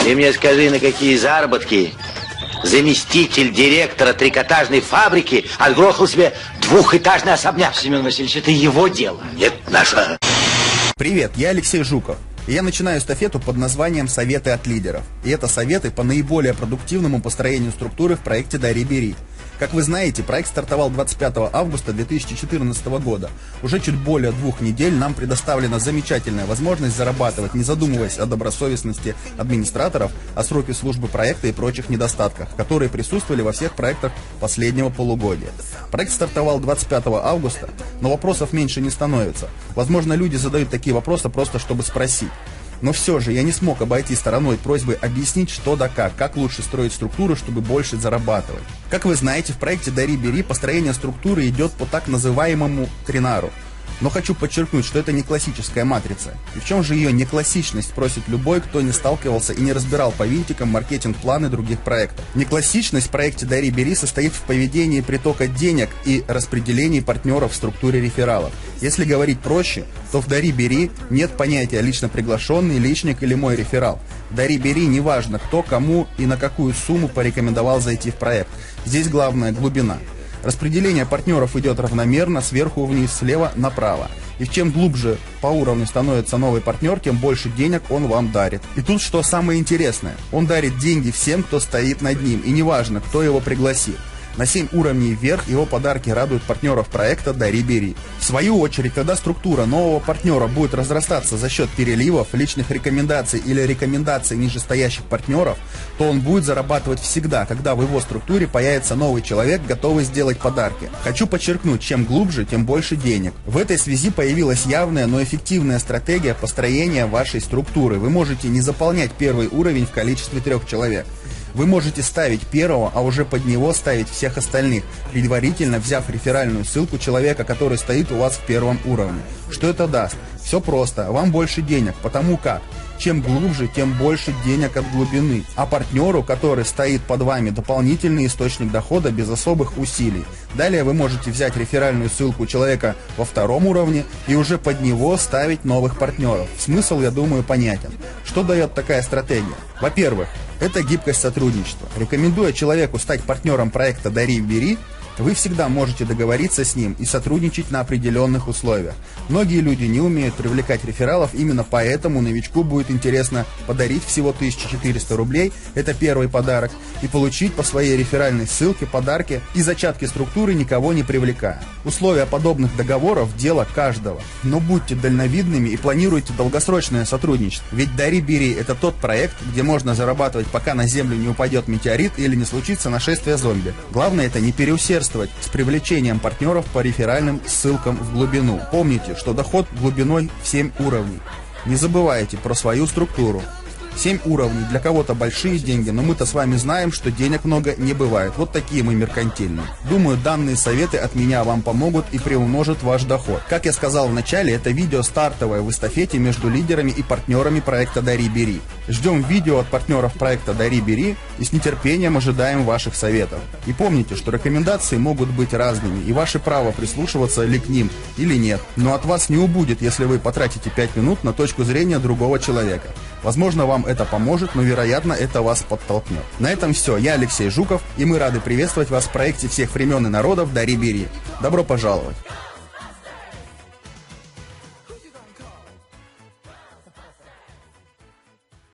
Ты мне скажи, на какие заработки заместитель директора трикотажной фабрики отгрохал себе двухэтажный особняк? Семен Васильевич, это его дело. Нет, наша. Привет, я Алексей Жуков. И я начинаю эстафету под названием «Советы от лидеров». И это советы по наиболее продуктивному построению структуры в проекте «Дари Бери». Как вы знаете, проект стартовал 25 августа 2014 года. Уже чуть более 2 недель нам предоставлена замечательная возможность зарабатывать, не задумываясь о добросовестности администраторов, о сроке службы проекта и прочих недостатках, которые присутствовали во всех проектах последнего полугодия. Проект стартовал 25 августа, но вопросов меньше не становится. Возможно, люди задают такие вопросы просто чтобы спросить. Но все же я не смог обойти стороной просьбы объяснить, что да как лучше строить структуру, чтобы больше зарабатывать. Как вы знаете, в проекте «Дари Бери» построение структуры идет по так называемому тринару. Но хочу подчеркнуть, что это не классическая матрица. И в чем же ее неклассичность, спросит любой, кто не сталкивался и не разбирал по винтикам маркетинг-планы других проектов. Неклассичность в проекте «Дари Бери» состоит в поведении притока денег и распределении партнеров в структуре рефералов. Если говорить проще, то в «Дари Бери» нет понятия лично приглашенный, личник или мой реферал. В «Дари Бери» неважно, кто, кому и на какую сумму порекомендовал зайти в проект. Здесь главное глубина. Распределение партнеров идет равномерно, сверху вниз, слева направо. И чем глубже по уровню становится новый партнер, тем больше денег он вам дарит. И тут что самое интересное, он дарит деньги всем, кто стоит над ним, и неважно, кто его пригласит. На 7 уровней вверх его подарки радуют партнеров проекта «Дари Бери». В свою очередь, когда структура нового партнера будет разрастаться за счет переливов, личных рекомендаций или рекомендаций нижестоящих партнеров, то он будет зарабатывать всегда, когда в его структуре появится новый человек, готовый сделать подарки. Хочу подчеркнуть, чем глубже, тем больше денег. В этой связи появилась явная, но эффективная стратегия построения вашей структуры. Вы можете не заполнять первый уровень в количестве 3 человек. Вы можете ставить первого, а уже под него ставить всех остальных, предварительно взяв реферальную ссылку человека, который стоит у вас в первом уровне. Что это даст? Все просто. Вам больше денег, потому как чем глубже, тем больше денег от глубины. А партнеру, который стоит под вами, дополнительный источник дохода без особых усилий. Далее вы можете взять реферальную ссылку человека во 2-м уровне и уже под него ставить новых партнеров. Смысл, я думаю, понятен. Что дает такая стратегия? Во-первых, это гибкость сотрудничества. Рекомендуя человеку стать партнером проекта «Дари Бери», вы всегда можете договориться с ним и сотрудничать на определенных условиях. Многие люди не умеют привлекать рефералов, именно поэтому новичку будет интересно подарить всего 1400 рублей, это первый подарок, и получить по своей реферальной ссылке подарки и зачатки структуры, никого не привлекая. Условия подобных договоров – дело каждого. Но будьте дальновидными и планируйте долгосрочное сотрудничество. Ведь «Дари Бери» – это тот проект, где можно зарабатывать, пока на землю не упадет метеорит или не случится нашествие зомби. Главное – это не переусердствовать с привлечением партнеров по реферальным ссылкам в глубину. Помните, что доход глубиной в 7 уровней. Не забывайте про свою структуру. 7 уровней, для кого-то большие деньги, но мы-то с вами знаем, что денег много не бывает. Вот такие мы меркантильные. Думаю, данные советы от меня вам помогут и приумножат ваш доход. Как я сказал в начале, это видео стартовое в эстафете между лидерами и партнерами проекта «Дари Бери». Ждем видео от партнеров проекта «Дари Бери» и с нетерпением ожидаем ваших советов. И помните, что рекомендации могут быть разными, и ваше право прислушиваться ли к ним или нет. Но от вас не убудет, если вы потратите 5 минут на точку зрения другого человека. Возможно, вам это поможет, но, вероятно, это вас подтолкнет. На этом все. Я Алексей Жуков, и мы рады приветствовать вас в проекте всех времен и народов «Дари Бери». Добро пожаловать!